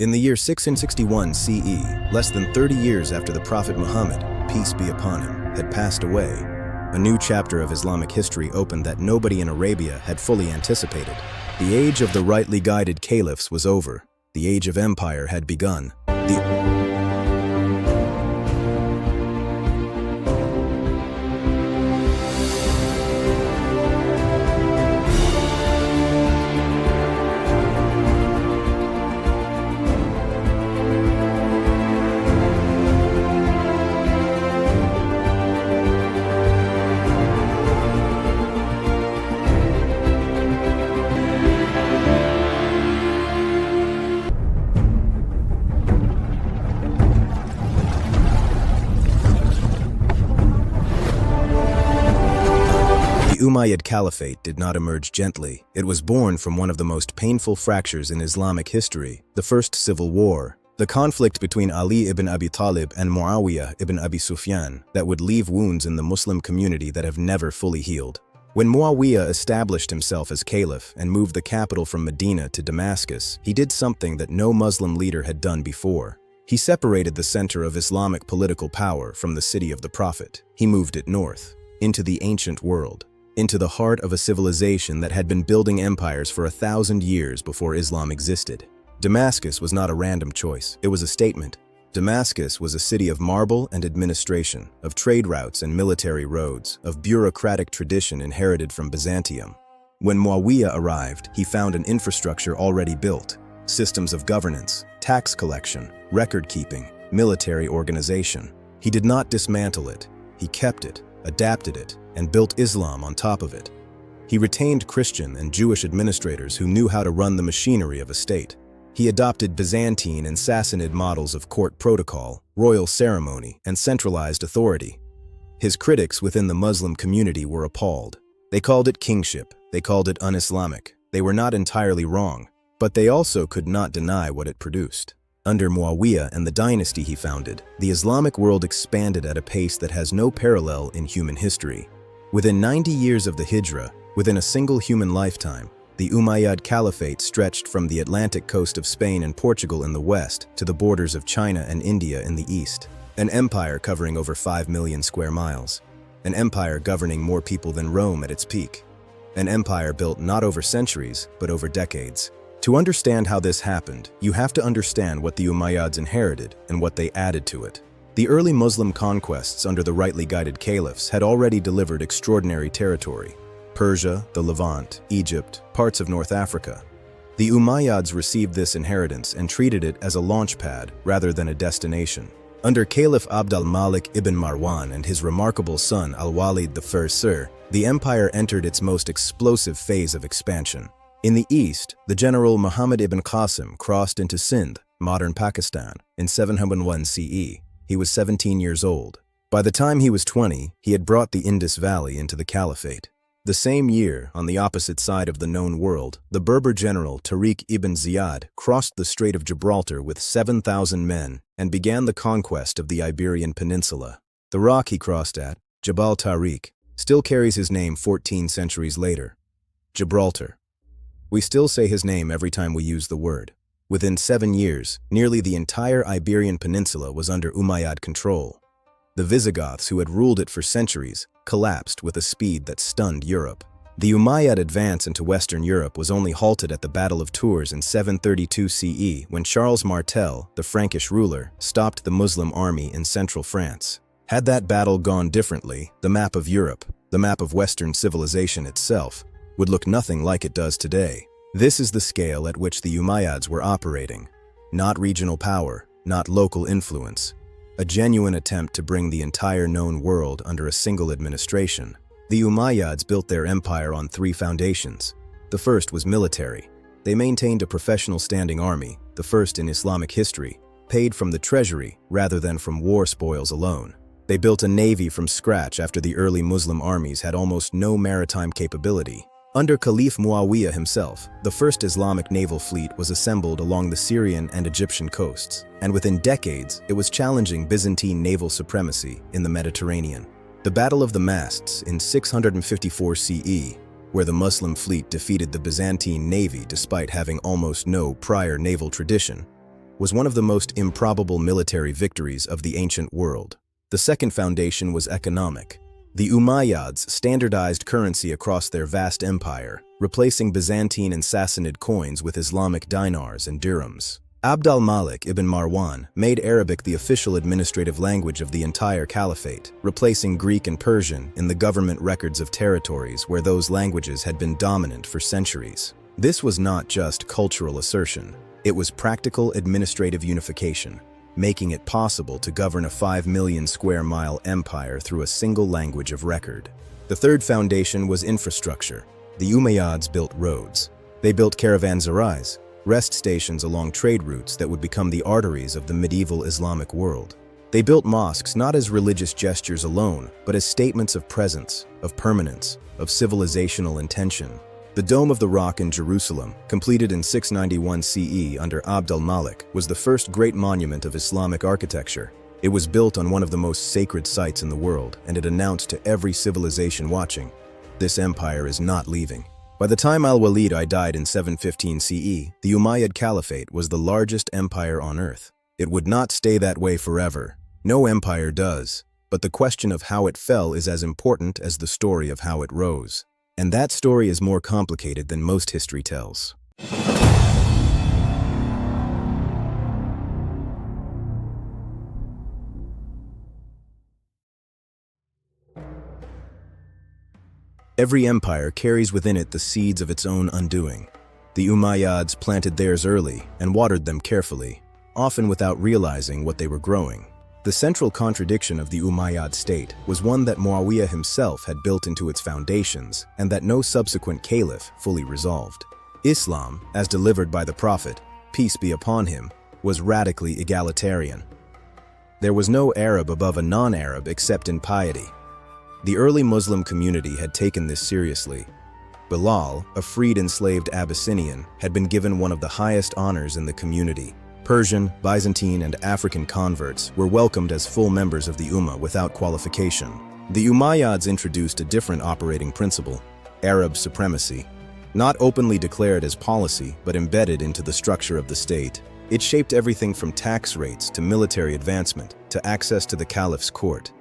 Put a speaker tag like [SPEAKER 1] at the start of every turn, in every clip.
[SPEAKER 1] In the year 661 CE, less than 30 years after the Prophet Muhammad, peace be upon him, had passed away, a new chapter of Islamic history opened that nobody in Arabia had fully anticipated. The age of the rightly guided caliphs was over. The age of empire had begun. The Umayyad Caliphate did not emerge gently. It was born from one of the most painful fractures in Islamic history, the First Civil War, the conflict between Ali ibn Abi Talib and Muawiyah ibn Abi Sufyan that would leave wounds in the Muslim community that have never fully healed. When Muawiyah established himself as caliph and moved the capital from Medina to Damascus, he did something that no Muslim leader had done before. He separated the center of Islamic political power from the city of the Prophet. He moved it north, into the ancient world, into the heart of a civilization that had been building empires for 1,000 years before Islam existed. Damascus was not a random choice, it was a statement. Damascus was a city of marble and administration, of trade routes and military roads, of bureaucratic tradition inherited from Byzantium. When Muawiyah arrived, he found an infrastructure already built: systems of governance, tax collection, record-keeping, military organization. He did not dismantle it, he kept it, adapted it, and built Islam on top of it. He retained Christian and Jewish administrators who knew how to run the machinery of a state. He adopted Byzantine and Sassanid models of court protocol, royal ceremony, and centralized authority. His critics within the Muslim community were appalled. They called it kingship, they called it un-Islamic. They were not entirely wrong, but they also could not deny what it produced. Under Muawiyah and the dynasty he founded, the Islamic world expanded at a pace that has no parallel in human history. Within 90 years of the Hijrah, within a single human lifetime, the Umayyad Caliphate stretched from the Atlantic coast of Spain and Portugal in the west to the borders of China and India in the east. An empire covering over 5 million square miles. An empire governing more people than Rome at its peak. An empire built not over centuries, but over decades. To understand how this happened, you have to understand what the Umayyads inherited and what they added to it. The early Muslim conquests under the rightly guided caliphs had already delivered extraordinary territory: Persia, the Levant, Egypt, parts of North Africa. The Umayyads received this inheritance and treated it as a launchpad rather than a destination. Under Caliph al-Malik ibn Marwan and his remarkable son al-Walid I, the empire entered its most explosive phase of expansion. In the east, the general Muhammad ibn Qasim crossed into Sindh, modern Pakistan, in 701 CE. He was 17 years old. By the time he was 20, he had brought the Indus Valley into the Caliphate. The same year, on the opposite side of the known world, the Berber general Tariq ibn Ziyad crossed the Strait of Gibraltar with 7,000 men and began the conquest of the Iberian Peninsula. The rock he crossed at, Jabal Tariq, still carries his name 14 centuries later. Gibraltar. We still say his name every time we use the word. Within 7 years, nearly the entire Iberian Peninsula was under Umayyad control. The Visigoths, who had ruled it for centuries, collapsed with a speed that stunned Europe. The Umayyad advance into Western Europe was only halted at the Battle of Tours in 732 CE when Charles Martel, the Frankish ruler, stopped the Muslim army in central France. Had that battle gone differently, the map of Europe, the map of Western civilization itself, would look nothing like it does today. This is the scale at which the Umayyads were operating. Not regional power, not local influence. A genuine attempt to bring the entire known world under a single administration. The Umayyads built their empire on 3 foundations. The first was military. They maintained a professional standing army, the first in Islamic history, paid from the treasury rather than from war spoils alone. They built a navy from scratch after the early Muslim armies had almost no maritime capability. Under Caliph Muawiyah himself, the first Islamic naval fleet was assembled along the Syrian and Egyptian coasts, and within decades, it was challenging Byzantine naval supremacy in the Mediterranean. The Battle of the Masts in 654 CE, where the Muslim fleet defeated the Byzantine navy despite having almost no prior naval tradition, was one of the most improbable military victories of the ancient world. The second foundation was economic. The Umayyads standardized currency across their vast empire, replacing Byzantine and Sassanid coins with Islamic dinars and dirhams. al-Malik ibn Marwan made Arabic the official administrative language of the entire caliphate, replacing Greek and Persian in the government records of territories where those languages had been dominant for centuries. This was not just cultural assertion, it was practical administrative unification, making it possible to govern a 5 million square mile empire through a single language of record. The third foundation was infrastructure. The Umayyads built roads. They built caravanserais, rest stations along trade routes that would become the arteries of the medieval Islamic world. They built mosques not as religious gestures alone, but as statements of presence, of permanence, of civilizational intention. The Dome of the Rock in Jerusalem, completed in 691 CE under al-Malik, was the first great monument of Islamic architecture. It was built on one of the most sacred sites in the world, and it announced to every civilization watching, "This empire is not leaving." By the time al-Walid died in 715 CE, the Umayyad Caliphate was the largest empire on earth. It would not stay that way forever. No empire does. But the question of how it fell is as important as the story of how it rose. And that story is more complicated than most history tells. Every empire carries within it the seeds of its own undoing. The Umayyads planted theirs early and watered them carefully, often without realizing what they were growing. The central contradiction of the Umayyad state was one that Muawiyah himself had built into its foundations and that no subsequent caliph fully resolved. Islam, as delivered by the Prophet, peace be upon him, was radically egalitarian. There was no Arab above a non-Arab except in piety. The early Muslim community had taken this seriously. Bilal, a freed enslaved Abyssinian, had been given one of the highest honors in the community. Persian, Byzantine, and African converts were welcomed as full members of the Ummah without qualification. The Umayyads introduced a different operating principle, Arab supremacy. Not openly declared as policy, but embedded into the structure of the state. It shaped everything from tax rates to military advancement to access to the caliph's court.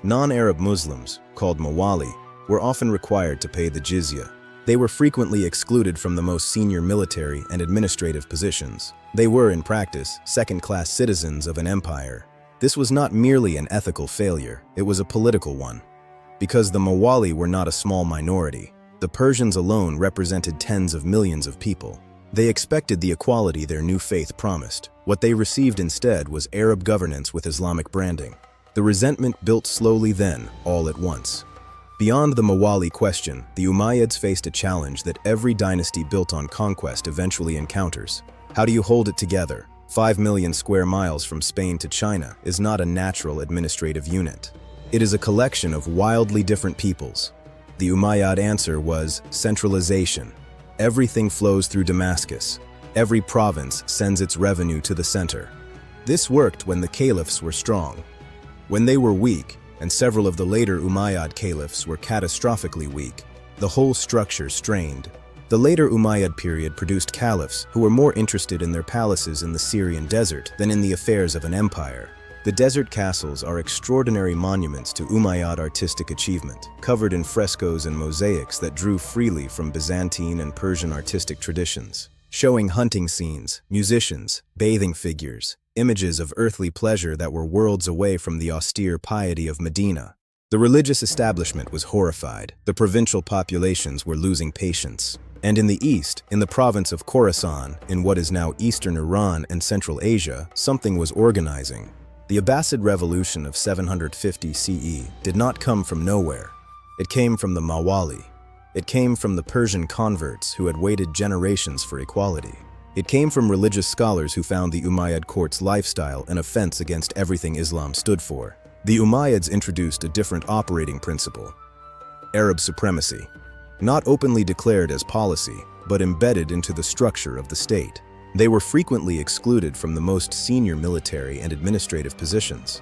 [SPEAKER 1] Non-Arab Muslims, called mawali, were often required to pay the jizya. They were frequently excluded from the most senior military and administrative positions. They were, in practice, second-class citizens of an empire. This was not merely an ethical failure, it was a political one. Because the mawali were not a small minority, the Persians alone represented tens of millions of people. They expected the equality their new faith promised. What they received instead was Arab governance with Islamic branding. The resentment built slowly then, all at once. Beyond the Mawali question, the Umayyads faced a challenge that every dynasty built on conquest eventually encounters. How do you hold it together? 5 million square miles from Spain to China is not a natural administrative unit. It is a collection of wildly different peoples. The Umayyad answer was centralization. Everything flows through Damascus. Every province sends its revenue to the center. This worked when the caliphs were strong. When they were weak, and several of the later Umayyad caliphs were catastrophically weak, the whole structure strained. The later Umayyad period produced caliphs who were more interested in their palaces in the Syrian desert than in the affairs of an empire. The desert castles are extraordinary monuments to Umayyad artistic achievement, covered in frescoes and mosaics that drew freely from Byzantine and Persian artistic traditions, showing hunting scenes, musicians, bathing figures, images of earthly pleasure that were worlds away from the austere piety of Medina. The religious establishment was horrified. The provincial populations were losing patience. And in the east, in the province of Khorasan, in what is now eastern Iran and Central Asia, something was organizing. The Abbasid revolution of 750 CE did not come from nowhere. It came from the Mawali. It came from the Persian converts who had waited generations for equality. It came from religious scholars who found the Umayyad court's lifestyle an offense against everything Islam stood for. The Umayyads introduced a different operating principle, Arab supremacy, not openly declared as policy, but embedded into the structure of the state. They were frequently excluded from the most senior military and administrative positions.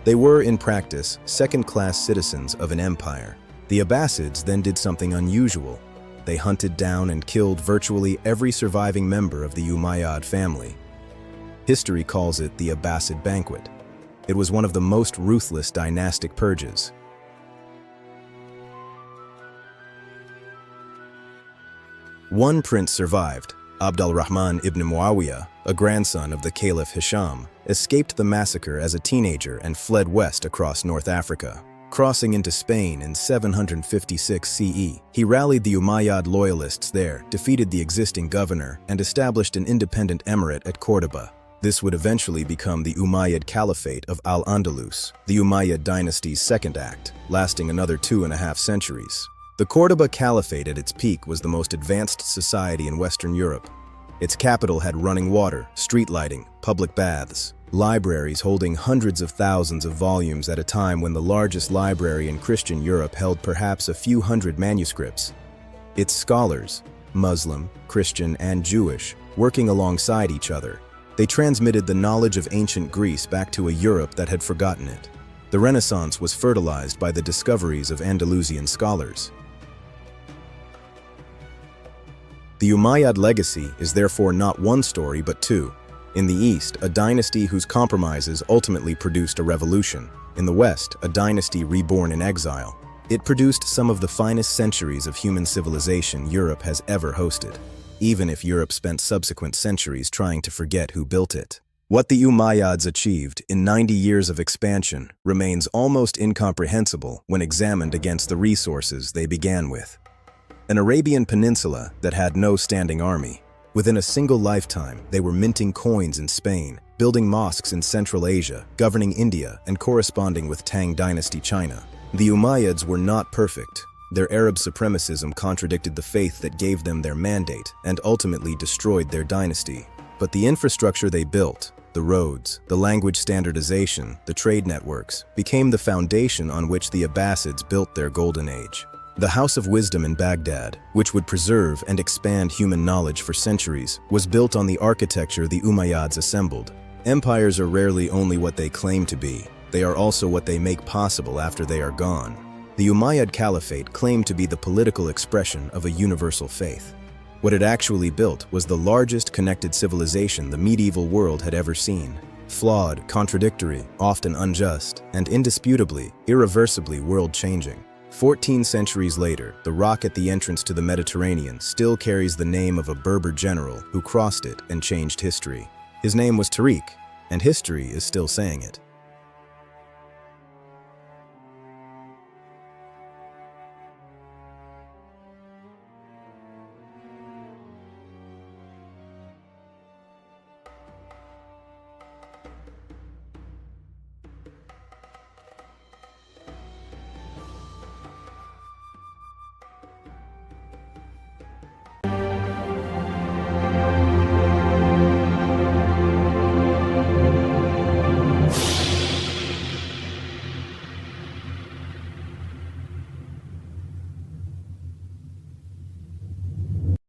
[SPEAKER 1] They were, in practice, second-class citizens of an empire. The Abbasids then did something unusual. They hunted down and killed virtually every surviving member of the Umayyad family. History calls it the Abbasid banquet. It was one of the most ruthless dynastic purges. One prince survived. Abd al-Rahman ibn Muawiyah, a grandson of the Caliph Hisham, escaped the massacre as a teenager and fled west across North Africa. Crossing into Spain in 756 CE, he rallied the Umayyad loyalists there, defeated the existing governor, and established an independent emirate at Córdoba. This would eventually become the Umayyad Caliphate of Al-Andalus, the Umayyad dynasty's second act, lasting another 2.5 centuries. The Córdoba Caliphate at its peak was the most advanced society in Western Europe. Its capital had running water, street lighting, public baths, libraries holding hundreds of thousands of volumes at a time when the largest library in Christian Europe held perhaps a few hundred manuscripts. Its scholars, Muslim, Christian, and Jewish, working alongside each other, they transmitted the knowledge of ancient Greece back to a Europe that had forgotten it. The Renaissance was fertilized by the discoveries of Andalusian scholars. The Umayyad legacy is therefore not one story but two. In the East, a dynasty whose compromises ultimately produced a revolution. In the West, a dynasty reborn in exile. It produced some of the finest centuries of human civilization Europe has ever hosted, even if Europe spent subsequent centuries trying to forget who built it. What the Umayyads achieved in 90 years of expansion remains almost incomprehensible when examined against the resources they began with. An Arabian peninsula that had no standing army. Within a single lifetime, they were minting coins in Spain, building mosques in Central Asia, governing India, and corresponding with Tang dynasty China. The Umayyads were not perfect. Their Arab supremacism contradicted the faith that gave them their mandate and ultimately destroyed their dynasty. But the infrastructure they built, the roads, the language standardization, the trade networks, became the foundation on which the Abbasids built their golden age. The House of Wisdom in Baghdad, which would preserve and expand human knowledge for centuries, was built on the architecture the Umayyads assembled. Empires are rarely only what they claim to be. They are also what they make possible after they are gone. The Umayyad Caliphate claimed to be the political expression of a universal faith. What it actually built was the largest connected civilization the medieval world had ever seen. Flawed, contradictory, often unjust, and indisputably, irreversibly world-changing. 14 centuries later, the rock at the entrance to the Mediterranean still carries the name of a Berber general who crossed it and changed history. His name was Tariq, and history is still saying it.